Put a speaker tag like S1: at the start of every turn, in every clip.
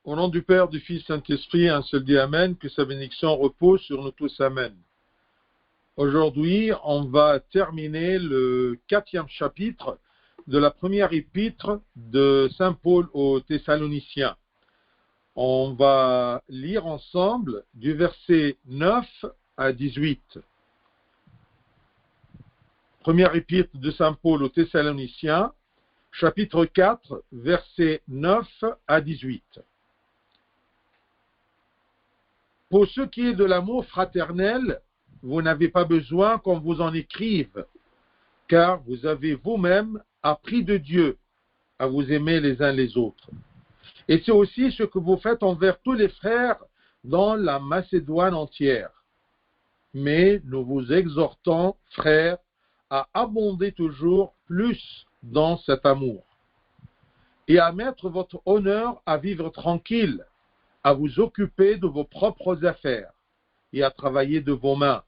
S1: Au nom du Père, du Fils, Saint-Esprit, un seul Dieu, Amen, que sa bénédiction repose sur nous tous, Amen. Aujourd'hui, on va terminer le 4e chapitre de la première épître de Saint Paul aux Thessaloniciens. On va lire ensemble du verset 9 à 18. Première épître de Saint Paul aux Thessaloniciens, chapitre 4, versets 9 à 18. Pour ce qui est de l'amour fraternel, vous n'avez pas besoin qu'on vous en écrive, car vous avez vous-même appris de Dieu à vous aimer les uns les autres. Et c'est aussi ce que vous faites envers tous les frères dans la Macédoine entière. Mais nous vous exhortons, frères, à abonder toujours plus dans cet amour et à mettre votre honneur à vivre tranquille, à vous occuper de vos propres affaires et à travailler de vos mains,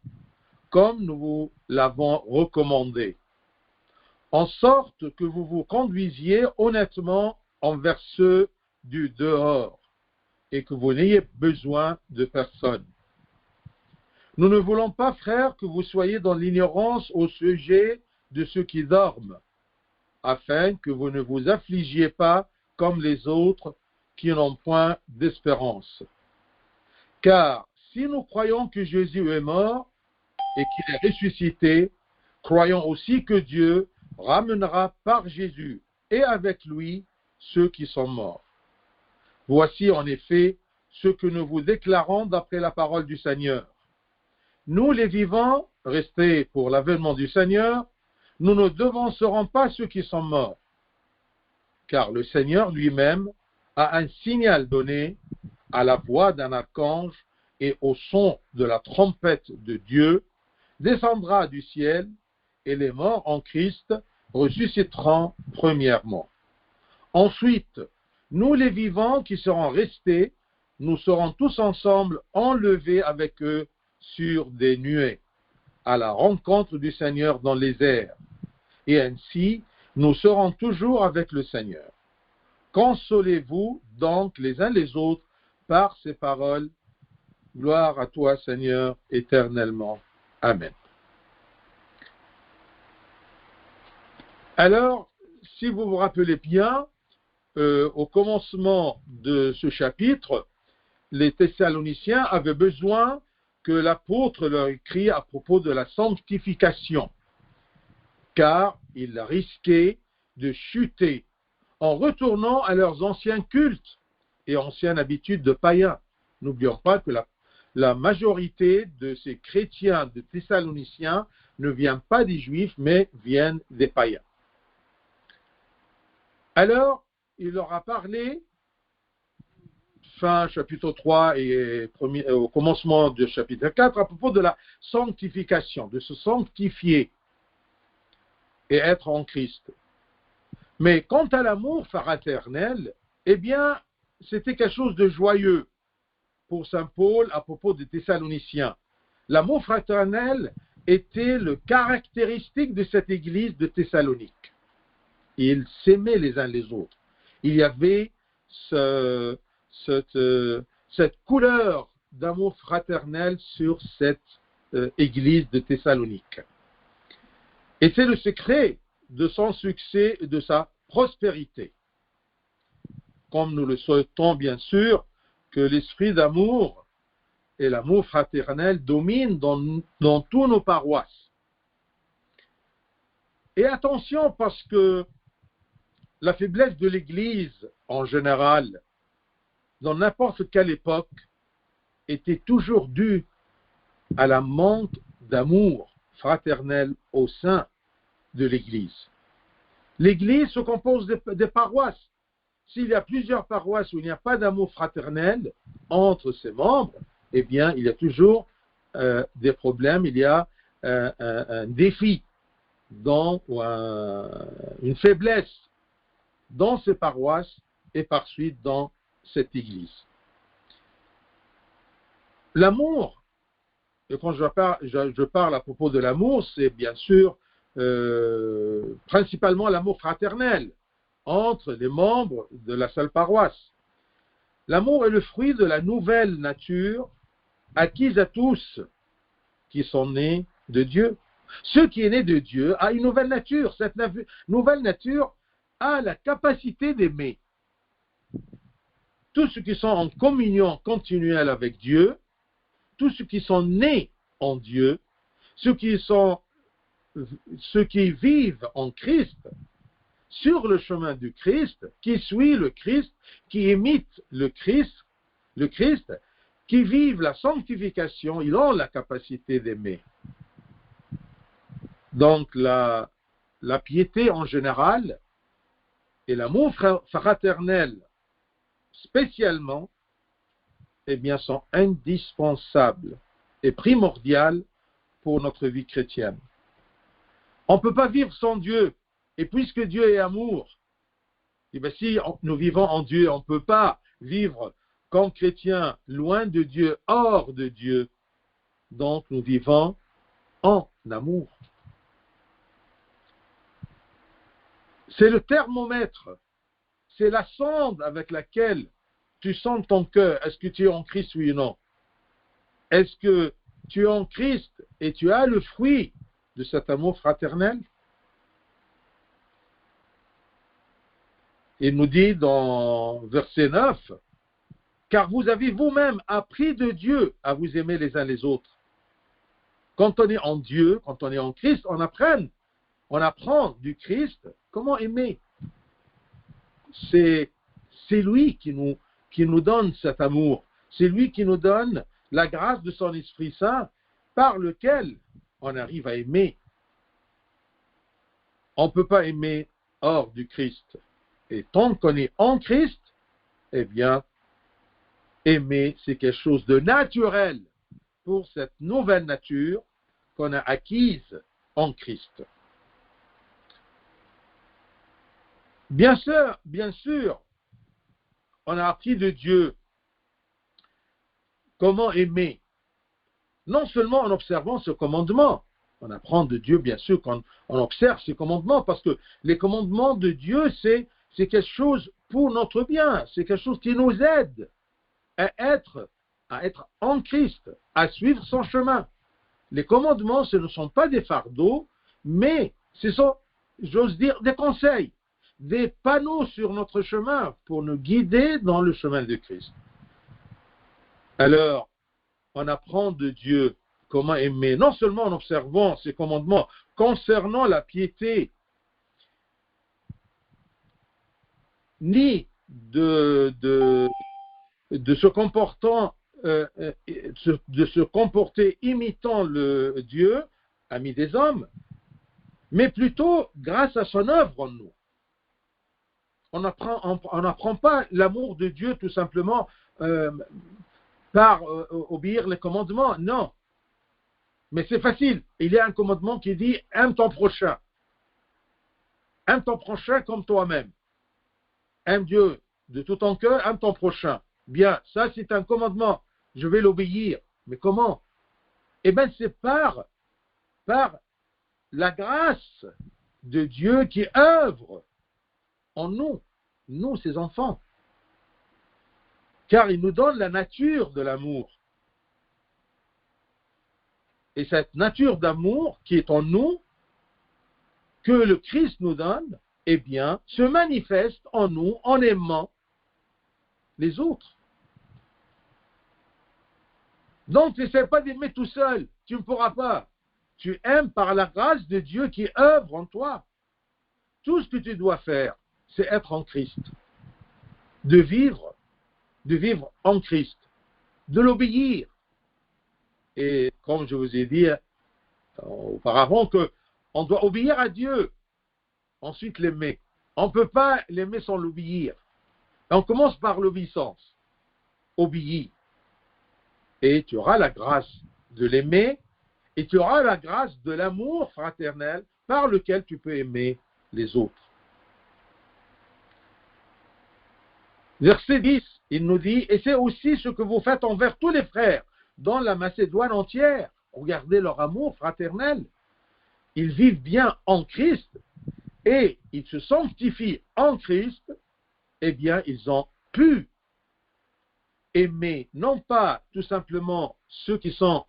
S1: comme nous vous l'avons recommandé, en sorte que vous vous conduisiez honnêtement envers ceux du dehors et que vous n'ayez besoin de personne. Nous ne voulons pas, frères, que vous soyez dans l'ignorance au sujet de ceux qui dorment, afin que vous ne vous affligiez pas comme les autres qui n'ont point d'espérance. Car si nous croyons que Jésus est mort et qu'il est ressuscité, croyons aussi que Dieu ramènera par Jésus et avec lui ceux qui sont morts. Voici en effet ce que nous vous déclarons d'après la parole du Seigneur. Nous les vivants, restés pour l'avènement du Seigneur, nous ne devancerons pas ceux qui sont morts, car le Seigneur lui-même a un signal donné à la voix d'un archange et au son de la trompette de Dieu, descendra du ciel, et les morts en Christ ressusciteront premièrement. Ensuite, nous les vivants qui serons restés, nous serons tous ensemble enlevés avec eux sur des nuées, à la rencontre du Seigneur dans les airs. Et ainsi, nous serons toujours avec le Seigneur. Consolez-vous donc les uns les autres par ces paroles. Gloire à toi, Seigneur, éternellement. Amen. Alors, si vous vous rappelez bien, au commencement de ce chapitre, les Thessaloniciens avaient besoin que l'apôtre leur écrit à propos de la sanctification, car ils risquaient de chuter en retournant à leurs anciens cultes et anciennes habitudes de païens. N'oublions pas que la majorité de ces chrétiens de Thessaloniciens ne viennent pas des Juifs, mais viennent des païens. Alors, il leur a parlé, fin chapitre 3 et au commencement du chapitre 4, à propos de la sanctification, de se sanctifier et être en Christ. Mais quant à l'amour fraternel, eh bien, c'était quelque chose de joyeux pour Saint Paul à propos des Thessaloniciens. L'amour fraternel était le caractéristique de cette église de Thessalonique. Ils s'aimaient les uns les autres. Il y avait cette couleur d'amour fraternel sur cette église de Thessalonique. Et c'est le secret de son succès et de sa prospérité. Comme nous le souhaitons bien sûr, que l'esprit d'amour et l'amour fraternel dominent dans tous nos paroisses. Et attention, parce que la faiblesse de l'Église en général, dans n'importe quelle époque, était toujours due à la manque d'amour fraternel au sein de l'Église. L'Église se compose des paroisses. S'il y a plusieurs paroisses où il n'y a pas d'amour fraternel entre ses membres, eh bien, il y a toujours des problèmes, il y a un défi, ou une faiblesse dans ces paroisses et par suite dans cette Église. L'amour, et quand je parle à propos de l'amour, c'est bien sûr principalement l'amour fraternel entre les membres de la seule paroisse. L'amour est le fruit de la nouvelle nature acquise à tous qui sont nés de Dieu. Ce qui est né de Dieu a une nouvelle nature. Cette nouvelle nature a la capacité d'aimer. Tous ceux qui sont en communion continuelle avec Dieu, tous ceux qui sont nés en Dieu, ceux qui vivent en Christ, sur le chemin du Christ, qui suit le Christ, qui imite le Christ, qui vivent la sanctification, ils ont la capacité d'aimer. Donc la piété en général et l'amour fraternel spécialement, eh bien, sont indispensables et primordiales pour notre vie chrétienne. On ne peut pas vivre sans Dieu. Et puisque Dieu est amour, eh bien, si nous vivons en Dieu, on ne peut pas vivre comme chrétiens loin de Dieu, hors de Dieu. Donc nous vivons en amour. C'est le thermomètre, c'est la sonde avec laquelle tu sens ton cœur. Est-ce que tu es en Christ, oui ou non? Est-ce que tu es en Christ et tu as le fruit de cet amour fraternel? Il nous dit dans verset 9, « Car vous avez vous-même appris de Dieu à vous aimer les uns les autres. » Quand on est en Dieu, quand on est en Christ, on apprend du Christ comment aimer. C'est lui qui nous donne cet amour. C'est lui qui nous donne la grâce de son Esprit Saint par lequel on arrive à aimer. On ne peut pas aimer hors du Christ. Et tant qu'on est en Christ, eh bien, aimer, c'est quelque chose de naturel pour cette nouvelle nature qu'on a acquise en Christ. Bien sûr, on a appris de Dieu comment aimer. Non seulement en observant ce commandement, on apprend de Dieu, bien sûr, quand on observe ces commandements, parce que les commandements de Dieu, c'est quelque chose pour notre bien, c'est quelque chose qui nous aide à être en Christ, à suivre son chemin. Les commandements, ce ne sont pas des fardeaux, mais ce sont, j'ose dire, des conseils, des panneaux sur notre chemin pour nous guider dans le chemin de Christ. Alors, on apprend de Dieu comment aimer, non seulement en observant ces commandements concernant la piété, ni de se comporter imitant le Dieu, ami des hommes, mais plutôt grâce à son œuvre en nous. On n'apprend pas l'amour de Dieu tout simplement par obéir les commandements, non. Mais c'est facile. Il y a un commandement qui dit « aime ton prochain ». Aime ton prochain comme toi-même. Aime Dieu de tout ton cœur, aime ton prochain. Bien, ça c'est un commandement. Je vais l'obéir. Mais comment? Eh bien, c'est par la grâce de Dieu qui œuvre en nous, ses enfants. Car il nous donne la nature de l'amour. Et cette nature d'amour qui est en nous, que le Christ nous donne, eh bien, se manifeste en nous en aimant les autres. Donc, n'essaie pas d'aimer tout seul. Tu ne pourras pas. Tu aimes par la grâce de Dieu qui œuvre en toi. Tout ce que tu dois faire, c'est être en Christ. De vivre en Christ. De l'obéir. Et comme je vous ai dit auparavant, qu'on doit obéir à Dieu, ensuite l'aimer. On ne peut pas l'aimer sans l'obéir. On commence par l'obéissance. Obéis. Et tu auras la grâce de l'aimer, et tu auras la grâce de l'amour fraternel par lequel tu peux aimer les autres. Verset 10, il nous dit, et c'est aussi ce que vous faites envers tous les frères dans la Macédoine entière. Regardez leur amour fraternel. Ils vivent bien en Christ et ils se sanctifient en Christ. Eh bien, ils ont pu aimer non pas tout simplement ceux qui sont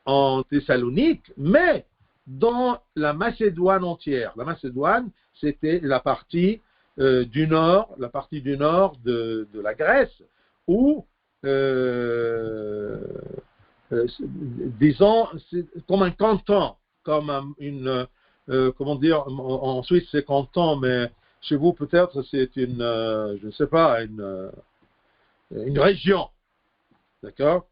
S1: en Thessalonique, mais dans la Macédoine entière. La Macédoine, c'était la partie du nord, de la Grèce, où, disons, c'est comme un canton, comme comment dire, en Suisse c'est canton, mais chez vous peut-être c'est une, je ne sais pas, une région, d'accord?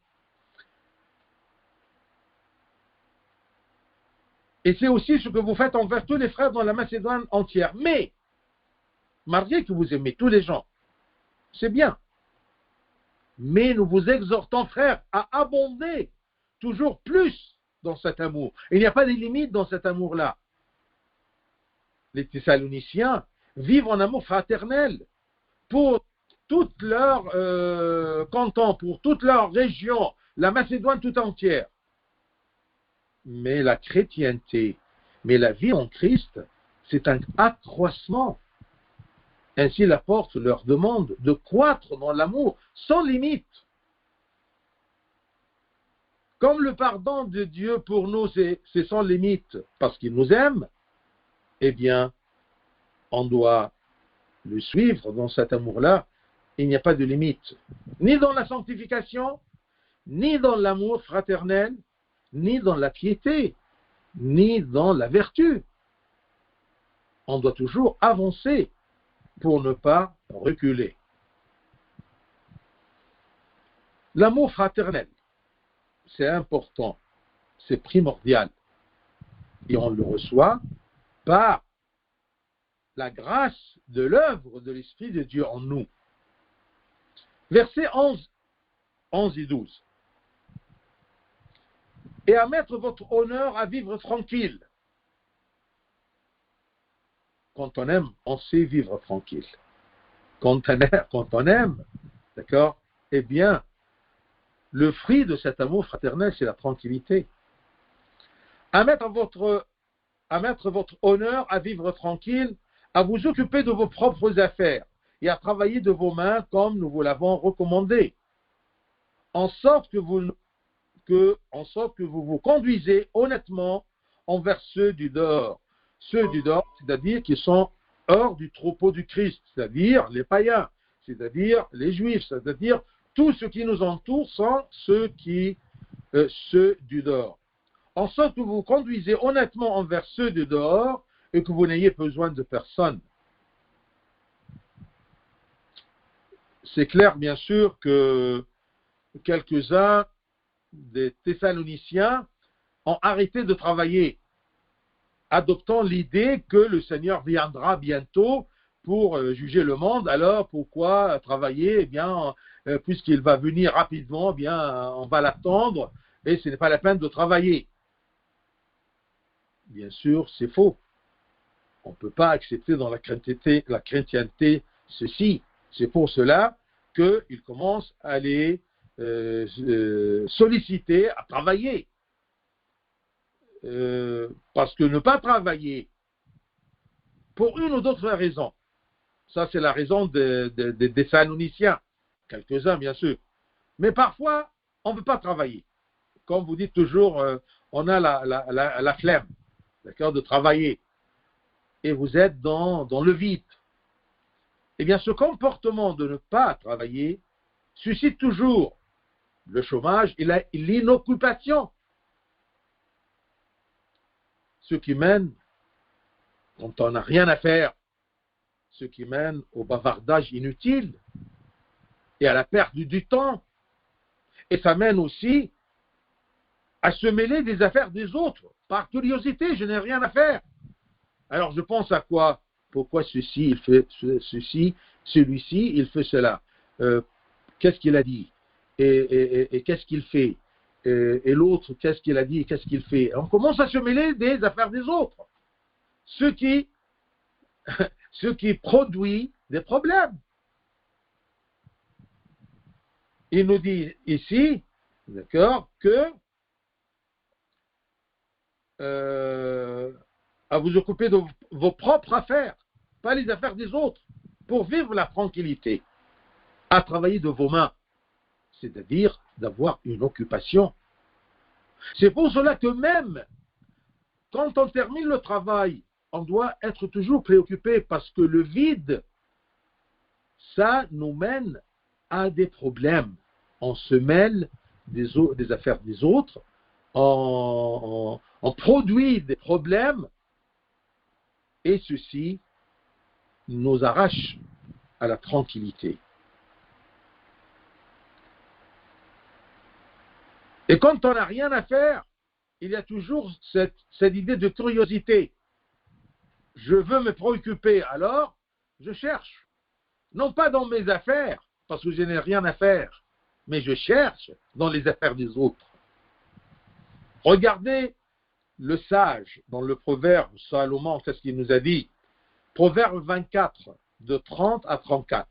S1: Et c'est aussi ce que vous faites envers tous les frères dans la Macédoine entière. Mais, malgré que vous aimez tous les gens, c'est bien. Mais nous vous exhortons, frères, à abonder toujours plus dans cet amour. Il n'y a pas de limite dans cet amour-là. Les Thessaloniciens vivent en amour fraternel pour toute leur canton, pour toute leur région, la Macédoine tout entière. Mais la chrétienté, mais la vie en Christ, c'est un accroissement. Ainsi, l'apôtre leur demande de croître dans l'amour sans limite. Comme le pardon de Dieu pour nous, c'est sans limite parce qu'il nous aime, eh bien, on doit le suivre dans cet amour-là. Il n'y a pas de limite, ni dans la sanctification, ni dans l'amour fraternel, ni dans la piété, ni dans la vertu. On doit toujours avancer pour ne pas reculer. L'amour fraternel, c'est important, c'est primordial. Et on le reçoit par la grâce de l'œuvre de l'Esprit de Dieu en nous. Versets 11 et 12. Et à mettre votre honneur à vivre tranquille. Quand on aime, on sait vivre tranquille. Quand on aime, d'accord, eh bien, le fruit de cet amour fraternel, c'est la tranquillité. À mettre votre honneur à vivre tranquille, à vous occuper de vos propres affaires et à travailler de vos mains comme nous vous l'avons recommandé, en sorte que vous vous conduisez honnêtement envers ceux du dehors. Ceux du dehors, c'est-à-dire qui sont hors du troupeau du Christ, c'est-à-dire les païens, c'est-à-dire les juifs, c'est-à-dire tous ceux qui nous entourent sont ceux du dehors. En sorte que vous vous conduisez honnêtement envers ceux du dehors et que vous n'ayez besoin de personne. C'est clair, bien sûr, que quelques-uns des Thessaloniciens ont arrêté de travailler, adoptant l'idée que le Seigneur viendra bientôt pour juger le monde. Alors pourquoi travailler? Eh bien, puisqu'il va venir rapidement, eh bien, on va l'attendre et ce n'est pas la peine de travailler. Bien sûr, c'est faux. On ne peut pas accepter dans la chrétienté ceci. C'est pour cela qu'ils commencent à les solliciter à travailler. Parce que ne pas travailler, pour une ou d'autre raison, ça c'est la raison des Thessaloniciens, quelques-uns bien sûr, mais parfois on ne veut pas travailler. Comme vous dites toujours, on a la flemme, d'accord, de travailler, et vous êtes dans le vide. Eh bien, ce comportement de ne pas travailler suscite toujours le chômage et l'inoccupation. Ce qui mène, quand on n'a rien à faire, ce qui mène au bavardage inutile et à la perte du temps. Et ça mène aussi à se mêler des affaires des autres. Par curiosité, je n'ai rien à faire. Alors je pense à quoi? Pourquoi ceci, il fait ceci, celui-ci, il fait cela. Qu'est-ce qu'il a dit? Et qu'est-ce qu'il fait? Et l'autre, qu'est-ce qu'il a dit et qu'est-ce qu'il fait? On commence à se mêler des affaires des autres. Ce qui produit des problèmes. Il nous dit ici, d'accord, que à vous occuper de vos propres affaires, pas les affaires des autres, pour vivre la tranquillité, à travailler de vos mains. c'est-à-dire d'avoir une occupation. C'est pour cela que même quand on termine le travail, on doit être toujours préoccupé parce que le vide, ça nous mène à des problèmes. On se mêle des affaires des autres, on produit des problèmes et ceci nous arrache à la tranquillité. Et quand on n'a rien à faire, il y a toujours cette idée de curiosité. Je veux me préoccuper, alors je cherche. Non pas dans mes affaires, parce que je n'ai rien à faire, mais je cherche dans les affaires des autres. Regardez le sage dans le proverbe Salomon, qu'est-ce qu'il nous a dit? Proverbe 24, de 30 à 34.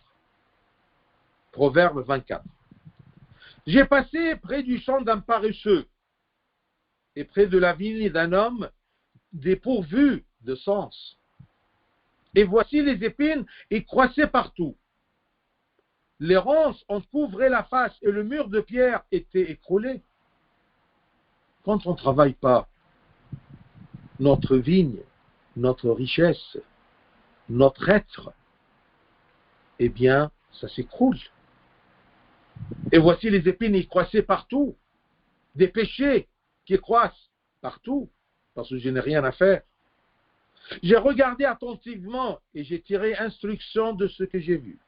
S1: Proverbe 24. J'ai passé près du champ d'un paresseux et près de la vigne d'un homme dépourvu de sens. Et voici les épines y croissaient partout. Les ronces en couvraient la face et le mur de pierre était écroulé. Quand on ne travaille pas, notre vigne, notre richesse, notre être, eh bien, ça s'écroule. Et voici les épines y croissaient partout. Des péchés qui croissent partout, parce que je n'ai rien à faire. J'ai regardé attentivement et j'ai tiré instruction de ce que j'ai vu.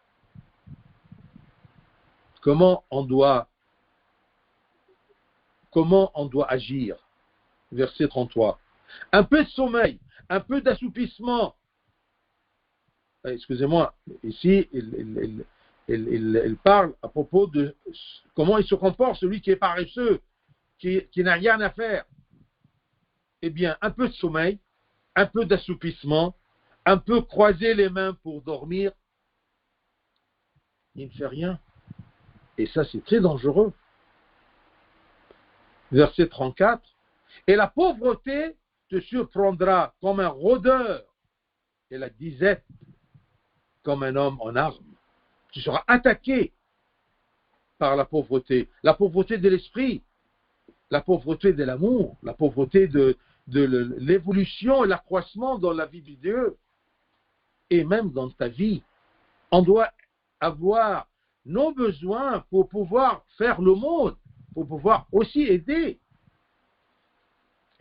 S1: Comment on doit agir? Verset 33. Un peu de sommeil, un peu d'assoupissement. Excusez-moi, ici, il parle à propos de comment il se comporte, celui qui est paresseux, qui n'a rien à faire. Eh bien, un peu de sommeil, un peu d'assoupissement, un peu croiser les mains pour dormir, il ne fait rien. Et ça, c'est très dangereux. Verset 34. Et la pauvreté te surprendra comme un rôdeur, et la disette comme un homme en armes. Tu seras attaqué par la pauvreté de l'esprit, la pauvreté de l'amour, la pauvreté de l'évolution et l'accroissement dans la vie de Dieu, et même dans ta vie. On doit avoir nos besoins pour pouvoir faire le monde, pour pouvoir aussi aider.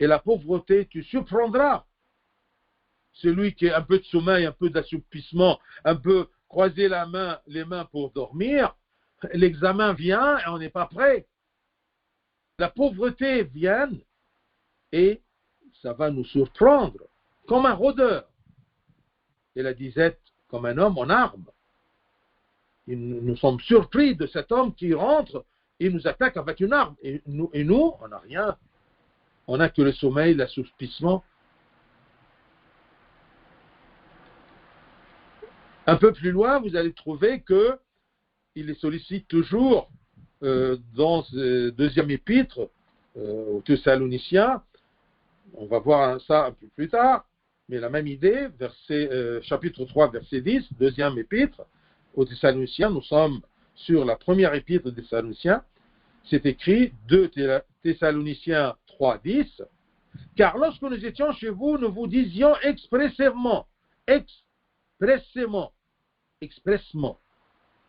S1: Et la pauvreté, tu surprendras. Celui qui a un peu de sommeil, un peu d'assoupissement, un peu croiser les mains pour dormir, l'examen vient et on n'est pas prêt. La pauvreté vient et ça va nous surprendre comme un rôdeur. Et la disette comme un homme en armes. Nous sommes surpris de cet homme qui rentre et nous attaque avec une arme. Et nous on n'a rien. On n'a que le sommeil, l'assoupissement. Un peu plus loin, vous allez trouver qu'il les sollicite toujours dans ce deuxième épître aux Thessaloniciens. On va voir ça un peu plus tard, mais la même idée, chapitre 3, verset 10, deuxième épître aux Thessaloniciens. Nous sommes sur la première épître des Thessaloniciens. C'est écrit 2 Thessaloniciens 3, 10. Car lorsque nous étions chez vous, nous vous disions expressément,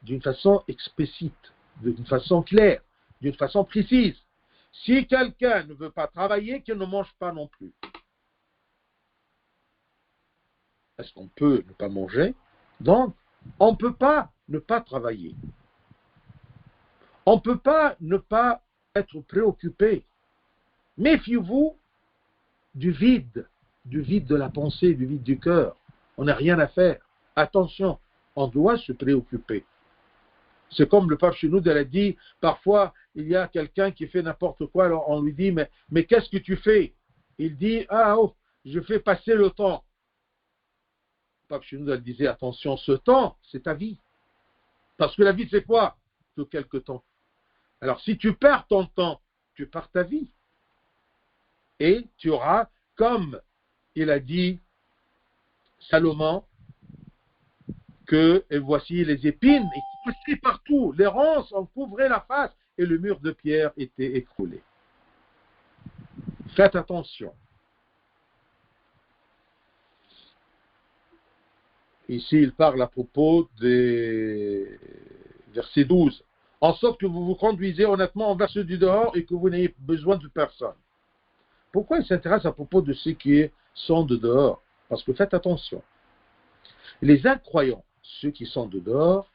S1: d'une façon explicite, d'une façon claire, d'une façon précise. Si quelqu'un ne veut pas travailler, qu'il ne mange pas non plus. Est-ce qu'on peut ne pas manger? Donc, on ne peut pas ne pas travailler. On ne peut pas ne pas être préoccupé. Méfiez-vous du vide de la pensée, du vide du cœur. On n'a rien à faire. Attention, on doit se préoccuper. C'est comme le pape Chenoud a dit, parfois il y a quelqu'un qui fait n'importe quoi, alors on lui dit, mais qu'est-ce que tu fais? Il dit, je fais passer le temps. Le pape Chenoud disait, attention, ce temps, c'est ta vie. Parce que la vie, c'est quoi? Que quelque temps. Alors si tu perds ton temps, tu perds ta vie. Et tu auras, comme il a dit Salomon, et voici les épines, et partout, les ronces en couvraient la face, et le mur de pierre était écroulé. Faites attention. Ici, il parle à propos des versets 12. En sorte que vous vous conduisez honnêtement envers ceux du dehors et que vous n'ayez besoin de personne. Pourquoi il s'intéresse à propos de ceux qui sont de dehors? Parce que faites attention. Les incroyants, ceux qui sont de dehors,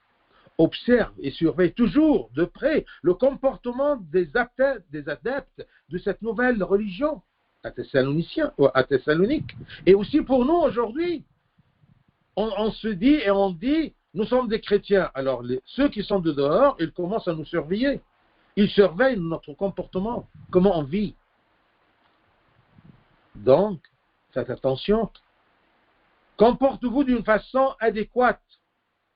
S1: observent et surveillent toujours de près le comportement des adeptes de cette nouvelle religion à Thessalonique. Et aussi pour nous aujourd'hui. On se dit et on dit, nous sommes des chrétiens. Alors, ceux qui sont de dehors, ils commencent à nous surveiller. Ils surveillent notre comportement, comment on vit. Donc, faites attention. Comportez-vous d'une façon adéquate,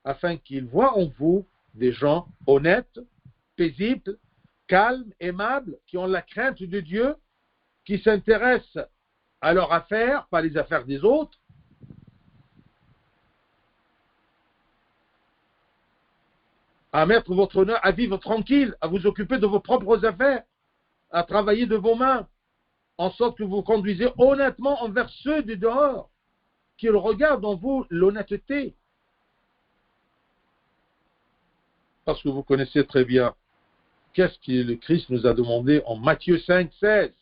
S1: afin qu'ils voient en vous des gens honnêtes, paisibles, calmes, aimables, qui ont la crainte de Dieu, qui s'intéressent à leurs affaires, pas les affaires des autres, à mettre votre honneur, à vivre tranquille, à vous occuper de vos propres affaires, à travailler de vos mains, en sorte que vous conduisez honnêtement envers ceux du dehors, qu'ils regardent en vous l'honnêteté. Parce que vous connaissez très bien qu'est-ce que le Christ nous a demandé en Matthieu 5, 16.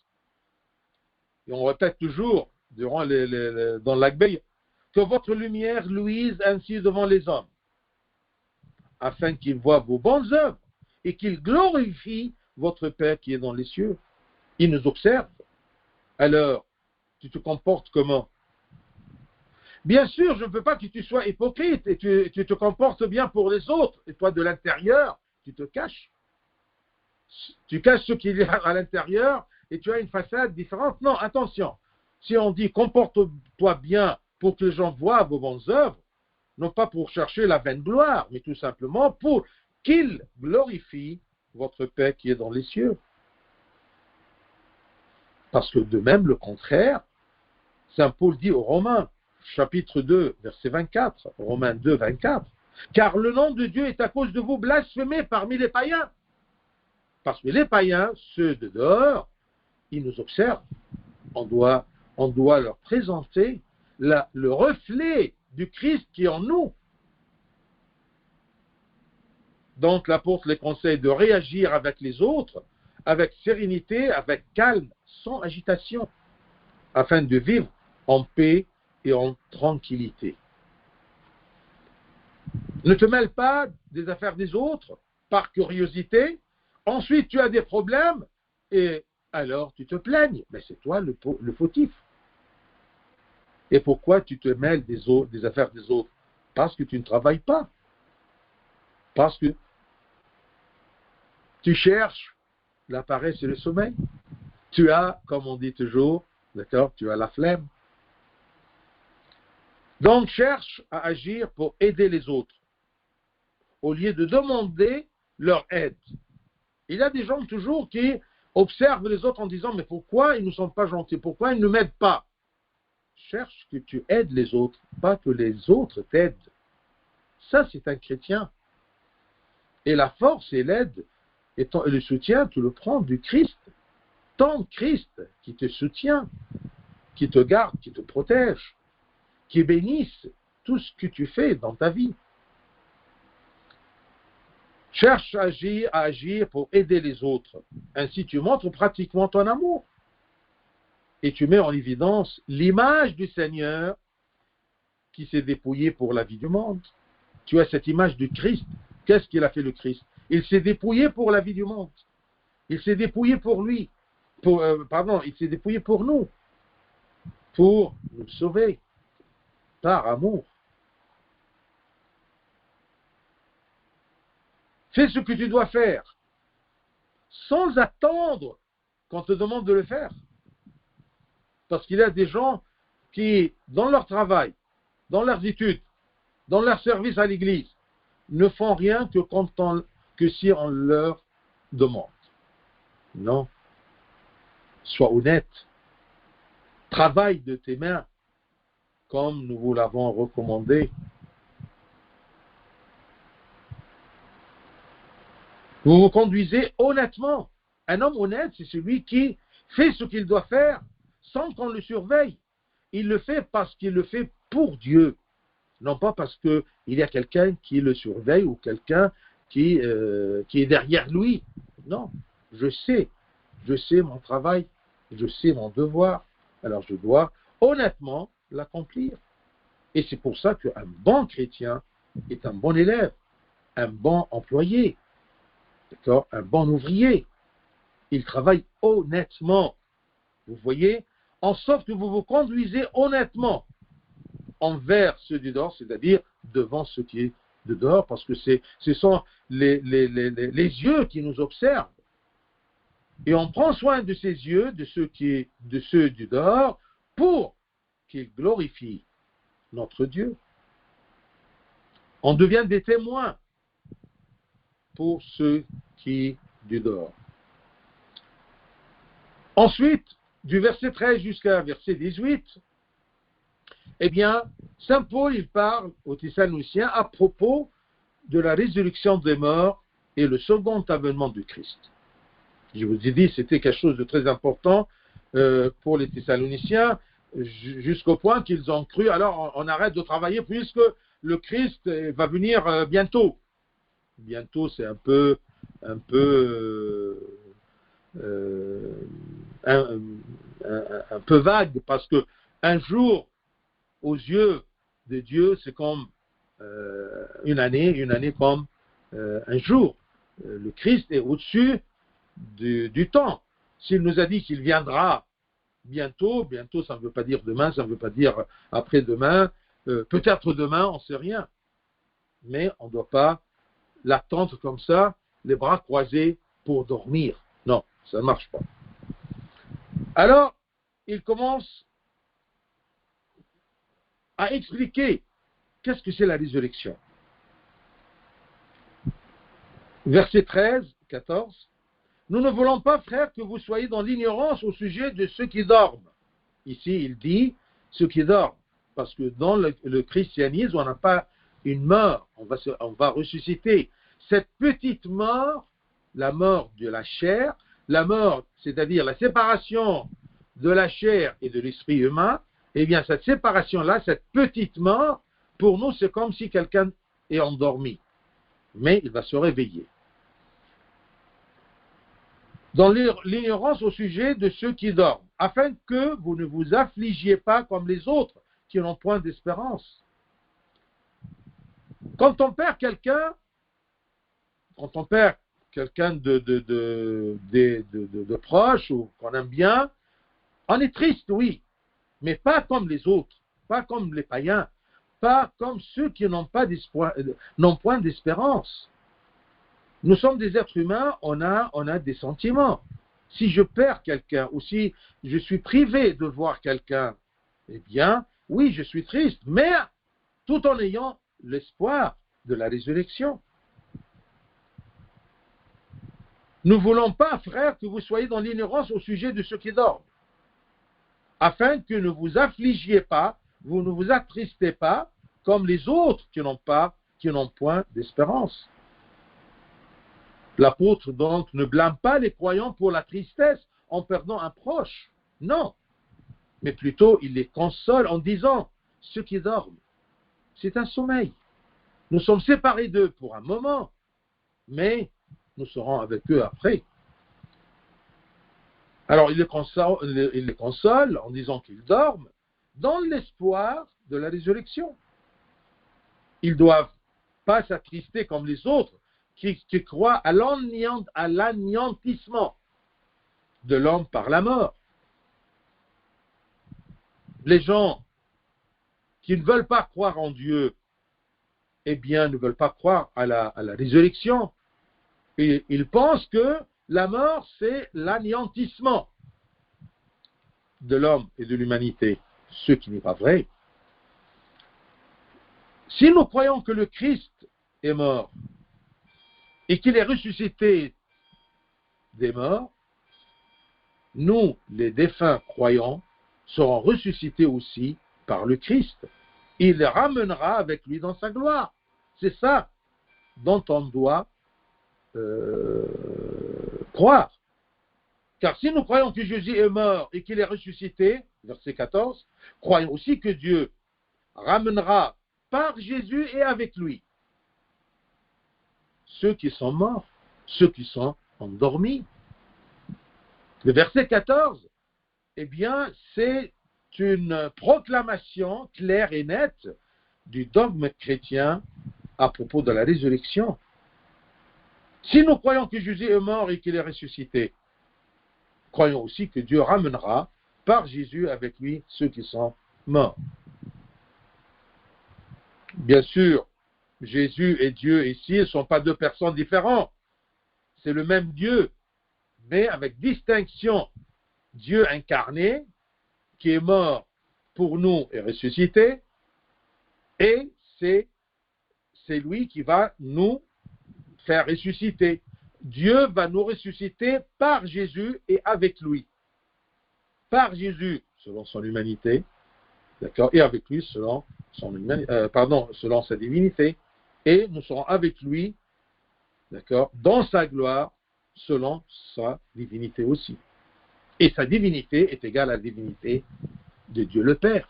S1: Et on répète toujours, dans l'Agbeï, que votre lumière luise ainsi devant les hommes, afin qu'ils voient vos bonnes œuvres et qu'ils glorifient votre Père qui est dans les cieux. Il nous observe. Alors, tu te comportes comment? Bien sûr, je ne veux pas que tu sois hypocrite et tu te comportes bien pour les autres. Et toi, de l'intérieur, tu te caches. Tu caches ce qu'il y a à l'intérieur et tu as une façade différente. Non, attention. Si on dit comporte-toi bien pour que les gens voient vos bonnes œuvres, non pas pour chercher la vaine gloire, mais tout simplement pour qu'il glorifie votre Père qui est dans les cieux. Parce que de même, le contraire, Saint Paul dit aux Romains, chapitre 2, verset 24, Romains 2, 24, car le nom de Dieu est à cause de vous blasphémé parmi les païens. Parce que les païens, ceux de dehors, ils nous observent. On doit leur présenter le reflet du Christ qui est en nous. Donc l'apôtre les conseille de réagir avec les autres, avec sérénité, avec calme, sans agitation, afin de vivre en paix et en tranquillité. Ne te mêle pas des affaires des autres par curiosité. Ensuite, tu as des problèmes et alors tu te plaignes. Mais c'est toi le fautif. Et pourquoi tu te mêles des affaires des autres? Parce que tu ne travailles pas. Parce que tu cherches la paresse et le sommeil. Tu as, comme on dit toujours, d'accord, tu as la flemme. Donc, cherche à agir pour aider les autres, au lieu de demander leur aide. Il y a des gens toujours qui observent les autres en disant, mais pourquoi ils ne sont pas gentils? Pourquoi ils ne m'aident pas? Cherche que tu aides les autres, pas que les autres t'aident. Ça, c'est un chrétien. Et la force et l'aide et le soutien, tu le prends du Christ. Ton Christ qui te soutient, qui te garde, qui te protège, qui bénisse tout ce que tu fais dans ta vie. Cherche à agir pour aider les autres. Ainsi, tu montres pratiquement ton amour. Et tu mets en évidence l'image du Seigneur qui s'est dépouillé pour la vie du monde. Tu as cette image du Christ. Qu'est-ce qu'il a fait le Christ? Il s'est dépouillé pour la vie du monde. Il s'est dépouillé pour lui. Il s'est dépouillé pour nous. Pour nous sauver. Par amour. Fais ce que tu dois faire. Sans attendre qu'on te demande de le faire. Parce qu'il y a des gens qui, dans leur travail, dans leurs études, dans leur service à l'église, ne font rien que si on leur demande. Non. Sois honnête. Travaille de tes mains, comme nous vous l'avons recommandé. Vous vous conduisez honnêtement. Un homme honnête, c'est celui qui fait ce qu'il doit faire sans qu'on le surveille. Il le fait parce qu'il le fait pour Dieu, non pas parce qu'il y a quelqu'un qui le surveille ou quelqu'un qui est derrière lui. Non, je sais mon travail, je sais mon devoir, alors je dois honnêtement l'accomplir. Et c'est pour ça qu'un bon chrétien est un bon élève, un bon employé, d'accord, un bon ouvrier. Il travaille honnêtement. Vous voyez, en sorte que vous vous conduisez honnêtement envers ceux du dehors, c'est-à-dire devant ceux qui est de dehors, parce que ce sont les yeux qui nous observent. Et on prend soin de ces yeux, de ceux du dehors, pour qu'ils glorifient notre Dieu. On devient des témoins pour ceux qui du dehors. Ensuite, du verset 13 jusqu'à verset 18, eh bien, Saint Paul, il parle aux Thessaloniciens à propos de la résurrection des morts et le second avènement du Christ. Je vous ai dit, c'était quelque chose de très important pour les Thessaloniciens, jusqu'au point qu'ils ont cru, alors on arrête de travailler puisque le Christ va venir bientôt. Bientôt, c'est un peu vague, parce que un jour, aux yeux de Dieu, c'est comme une année comme un jour. Le Christ est au-dessus du temps. S'il nous a dit qu'il viendra bientôt, ça ne veut pas dire demain, ça ne veut pas dire après-demain, peut-être demain, on ne sait rien. Mais on ne doit pas l'attendre comme ça, les bras croisés pour dormir. Non, ça ne marche pas. Alors, il commence à expliquer qu'est-ce que c'est la résurrection. Verset 13, 14. Nous ne voulons pas, frères, que vous soyez dans l'ignorance au sujet de ceux qui dorment. Ici, il dit ceux qui dorment, parce que dans le christianisme, on n'a pas une mort, on va ressusciter. Cette petite mort, la mort de la chair, la mort, c'est-à-dire la séparation de la chair et de l'esprit humain, eh bien, cette séparation-là, cette petite mort, pour nous, c'est comme si quelqu'un est endormi. Mais il va se réveiller. Dans l'ignorance au sujet de ceux qui dorment, afin que vous ne vous affligiez pas comme les autres qui n'ont point d'espérance. Quand on perd quelqu'un de proche ou qu'on aime bien, on est triste, oui, mais pas comme les autres, pas comme les païens, pas comme ceux qui n'ont point d'espérance. Nous sommes des êtres humains, on a des sentiments. Si je perds quelqu'un ou si je suis privé de voir quelqu'un, eh bien, oui, je suis triste, mais tout en ayant l'espoir de la résurrection. Nous ne voulons pas, frères, que vous soyez dans l'ignorance au sujet de ceux qui dorment, afin que ne vous affligiez pas, vous ne vous attristez pas, comme les autres qui n'ont point d'espérance. L'apôtre, donc, ne blâme pas les croyants pour la tristesse en perdant un proche. Non. Mais plutôt, il les console en disant, ceux qui dorment, c'est un sommeil. Nous sommes séparés d'eux pour un moment, mais nous serons avec eux après. Alors, il les console en disant qu'ils dorment dans l'espoir de la résurrection. Ils ne doivent pas s'attrister comme les autres qui croient à l'anéantissement de l'homme par la mort. Les gens qui ne veulent pas croire en Dieu, eh bien, ne veulent pas croire à la résurrection. Et ils pensent que la mort, c'est l'anéantissement de l'homme et de l'humanité, ce qui n'est pas vrai. Si nous croyons que le Christ est mort et qu'il est ressuscité des morts, nous, les défunts croyants, serons ressuscités aussi par le Christ. Il les ramènera avec lui dans sa gloire. C'est ça dont on doit croire. Car si nous croyons que Jésus est mort et qu'il est ressuscité, verset 14, croyons aussi que Dieu ramènera par Jésus et avec lui ceux qui sont morts, ceux qui sont endormis. Le verset 14, eh bien, c'est une proclamation claire et nette du dogme chrétien à propos de la résurrection. Si nous croyons que Jésus est mort et qu'il est ressuscité, croyons aussi que Dieu ramènera par Jésus avec lui ceux qui sont morts. Bien sûr, Jésus et Dieu ici ne sont pas deux personnes différentes. C'est le même Dieu, mais avec distinction. Dieu incarné, qui est mort pour nous et ressuscité, et c'est lui qui va nous faire ressusciter. Dieu va nous ressusciter par Jésus et avec lui. Par Jésus, selon son humanité, d'accord, et avec lui selon selon sa divinité, et nous serons avec lui, d'accord, dans sa gloire, selon sa divinité aussi. Et sa divinité est égale à la divinité de Dieu le Père.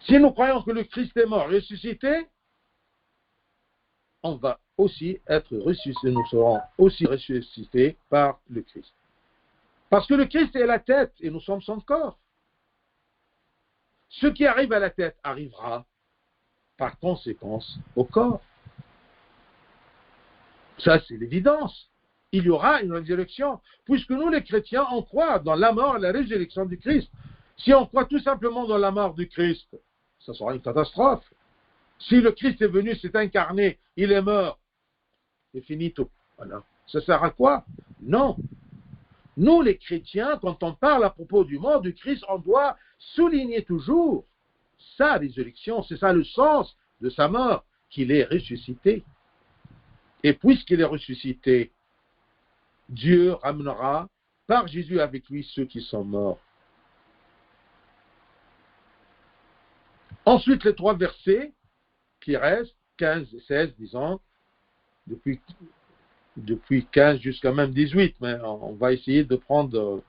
S1: Si nous croyons que le Christ est mort, ressuscité, on va aussi être ressuscité, nous serons aussi ressuscités par le Christ. Parce que le Christ est la tête et nous sommes son corps. Ce qui arrive à la tête arrivera par conséquence au corps. Ça, c'est l'évidence. Il y aura une résurrection, puisque nous, les chrétiens, on croit dans la mort et la résurrection du Christ. Si on croit tout simplement dans la mort du Christ, ça sera une catastrophe. Si le Christ est venu, s'est incarné, il est mort, c'est finito. Voilà. Ça sert à quoi? Non. Nous, les chrétiens, quand on parle à propos du mort du Christ, on doit souligner toujours sa résurrection. C'est ça le sens de sa mort, qu'il est ressuscité. Et puisqu'il est ressuscité, Dieu ramènera par Jésus avec lui ceux qui sont morts. Ensuite, les 3 versets qui restent, 15 et 16, disons, depuis 15 jusqu'à même 18, mais on va essayer de prendre...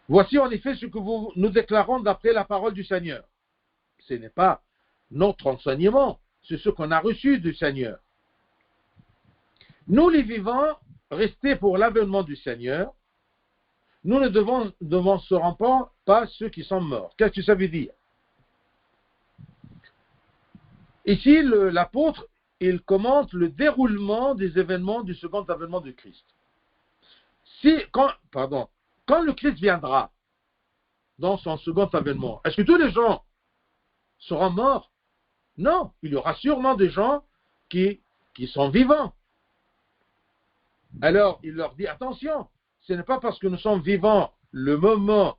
S1: Voici en effet ce que nous déclarons d'après la parole du Seigneur. Ce n'est pas notre enseignement, c'est ce qu'on a reçu du Seigneur. Nous, les vivants, restés pour l'avènement du Seigneur, nous ne devancerons pas ceux qui sont morts. Qu'est-ce que ça veut dire? Ici, l'apôtre, il commente le déroulement des événements du second avènement de Christ. Quand le Christ viendra dans son second avènement, est-ce que tous les gens seront morts? Non, il y aura sûrement des gens qui sont vivants. Alors, il leur dit, attention, ce n'est pas parce que nous sommes vivants le moment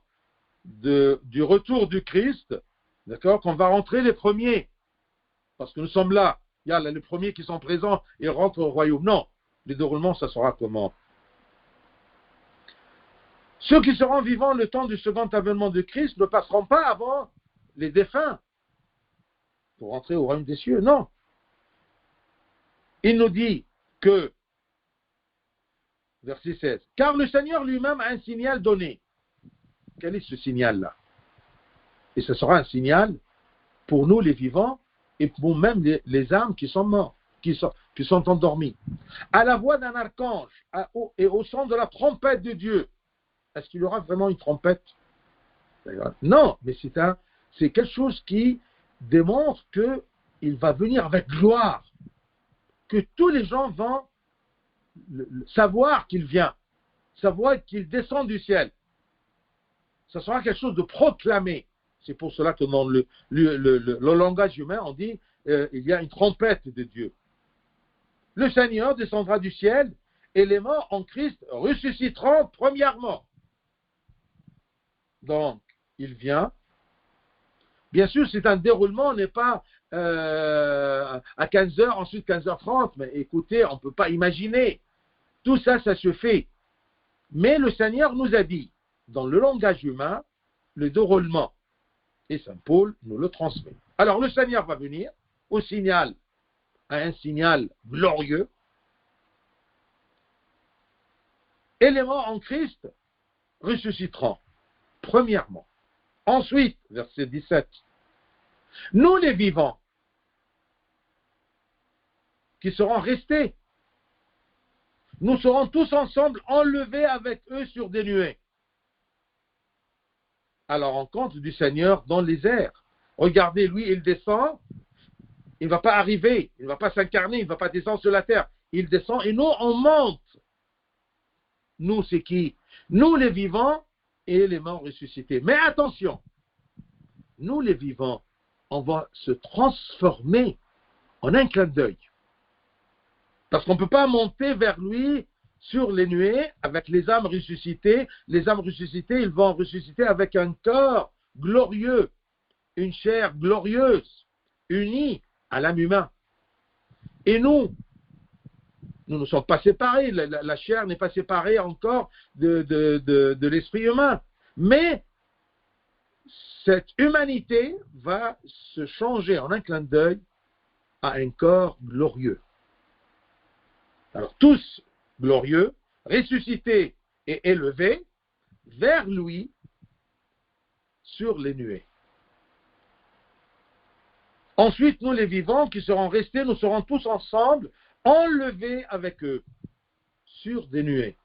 S1: du retour du Christ, d'accord, qu'on va rentrer les premiers. Parce que nous sommes là. Il y a les premiers qui sont présents et rentrent au royaume. Non, le déroulement, ça sera comment? Ceux qui seront vivants le temps du second avènement de Christ ne passeront pas avant les défunts pour rentrer au royaume des cieux. Non. Il nous dit que, verset 16, car le Seigneur lui-même a un signal donné. Quel est ce signal-là? Et ce sera un signal pour nous les vivants et pour même les âmes qui sont morts, qui sont endormis. À la voix d'un archange et au son de la trompette de Dieu. Est-ce qu'il y aura vraiment une trompette? Non, mais c'est quelque chose qui démontre qu'il va venir avec gloire, que tous les gens vont savoir qu'il vient, savoir qu'il descend du ciel. Ça sera quelque chose de proclamé. C'est pour cela que dans le langage humain, on dit il y a une trompette de Dieu. Le Seigneur descendra du ciel et les morts en Christ ressusciteront premièrement. Donc, il vient. Bien sûr, c'est un déroulement, on n'est pas à 15h, ensuite 15h30, mais écoutez, on ne peut pas imaginer. Tout ça, ça se fait. Mais le Seigneur nous a dit, dans le langage humain, le déroulement. Et Saint Paul nous le transmet. Alors, le Seigneur va venir au signal à un signal glorieux. Et les morts en Christ ressusciteront, premièrement. Ensuite, verset 17, nous les vivants, qui seront restés, nous serons tous ensemble enlevés avec eux sur des nuées, à la rencontre du Seigneur dans les airs. Regardez, lui, il descend, il ne va pas arriver, il ne va pas s'incarner, il ne va pas descendre sur la terre. Il descend et nous, on monte. Nous, c'est qui? Nous, les vivants et les morts ressuscités. Mais attention, nous, les vivants, on va se transformer en un clin d'œil. Parce qu'on ne peut pas monter vers lui sur les nuées avec les âmes ressuscitées. Les âmes ressuscitées, ils vont ressusciter avec un corps glorieux, une chair glorieuse, unie à l'âme humaine. Et nous ne sommes pas séparés. La chair n'est pas séparée encore de l'esprit humain. Mais cette humanité va se changer en un clin d'œil à un corps glorieux. Alors tous glorieux, ressuscités et élevés vers lui sur les nuées. Ensuite, nous les vivants qui serons restés, nous serons tous ensemble enlevés avec eux sur des nuées,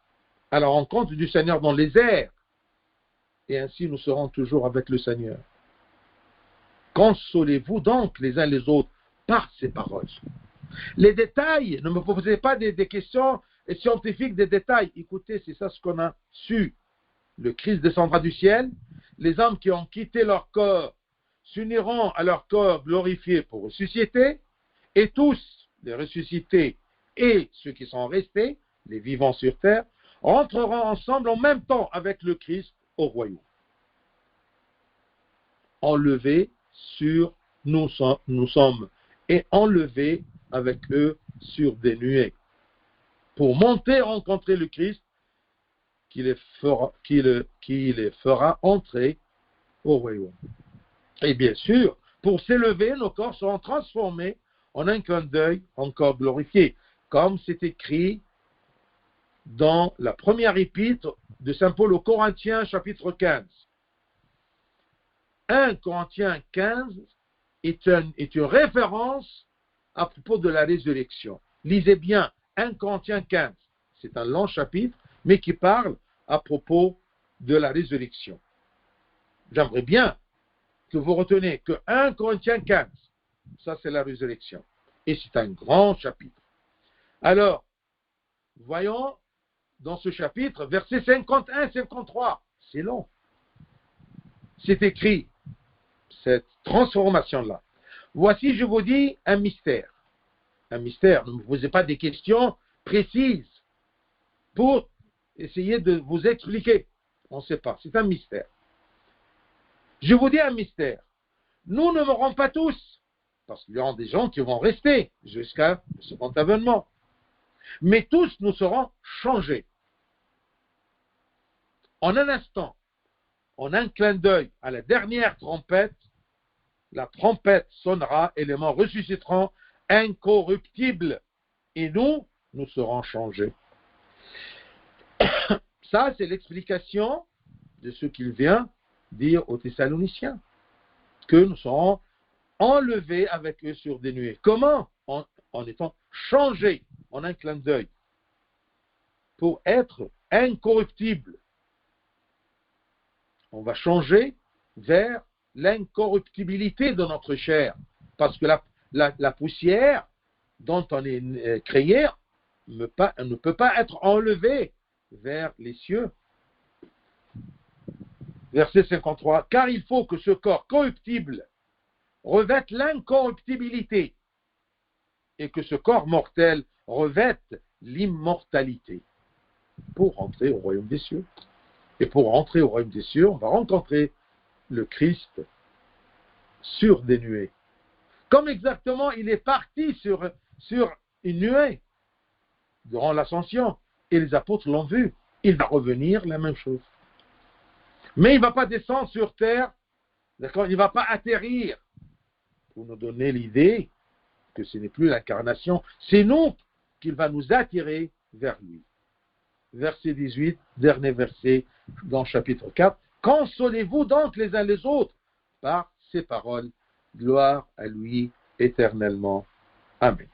S1: à la rencontre du Seigneur dans les airs. Et ainsi nous serons toujours avec le Seigneur. Consolez-vous donc les uns les autres par ces paroles. Les détails, ne me posez pas des questions scientifiques, des détails. Écoutez, c'est ça ce qu'on a su. Le Christ descendra du ciel. Les âmes qui ont quitté leur corps s'uniront à leur corps glorifié pour ressusciter. Et tous, les ressuscités et ceux qui sont restés, les vivants sur terre, rentreront ensemble en même temps avec le Christ au royaume. Enlevés sur nous sommes et enlevés avec eux sur des nuées pour monter rencontrer le Christ qui les fera entrer au royaume. Et bien sûr, pour s'élever, nos corps seront transformés en un clin d'œil encore glorifié, comme c'est écrit dans la première épître de Saint Paul aux Corinthiens, chapitre 15. 1 Corinthiens 15 est une référence à propos de la résurrection. Lisez bien 1 Corinthiens 15. C'est un long chapitre, mais qui parle à propos de la résurrection. J'aimerais bien que vous retenez que 1 Corinthiens 15, ça c'est la résurrection. Et c'est un grand chapitre. Alors, voyons dans ce chapitre, versets 51-53. C'est long. C'est écrit, cette transformation-là. Voici, je vous dis, un mystère. Un mystère. Ne me posez pas des questions précises pour essayer de vous expliquer. On ne sait pas. C'est un mystère. Je vous dis un mystère. Nous ne mourrons pas tous, parce qu'il y aura des gens qui vont rester jusqu'à le second avènement. Mais tous nous serons changés. En un instant, en un clin d'œil, à la dernière trompette, la trompette sonnera et les morts ressusciteront incorruptibles. Et nous serons changés. Ça, c'est l'explication de ce qu'il vient dire aux Thessaloniciens, que nous serons enlevés avec eux sur des nuées. Comment? En étant changés en un clin d'œil pour être incorruptibles. On va changer vers l'incorruptibilité de notre chair, parce que la poussière dont on est créé ne peut pas être enlevée vers les cieux. Verset 53, car il faut que ce corps corruptible revête l'incorruptibilité et que ce corps mortel revête l'immortalité pour entrer au royaume des cieux. Et pour entrer au royaume des cieux, on va rencontrer le Christ sur des nuées. Comme exactement il est parti sur une nuée durant l'ascension, et les apôtres l'ont vu. Il va revenir la même chose. Mais il ne va pas descendre sur terre, d'accord? Il ne va pas atterrir. Pour nous donner l'idée, que ce n'est plus l'incarnation, c'est nous qu'il va nous attirer vers lui. Verset 18, dernier verset dans chapitre 4. Consolez-vous donc les uns les autres par ces paroles. Gloire à lui éternellement. Amen.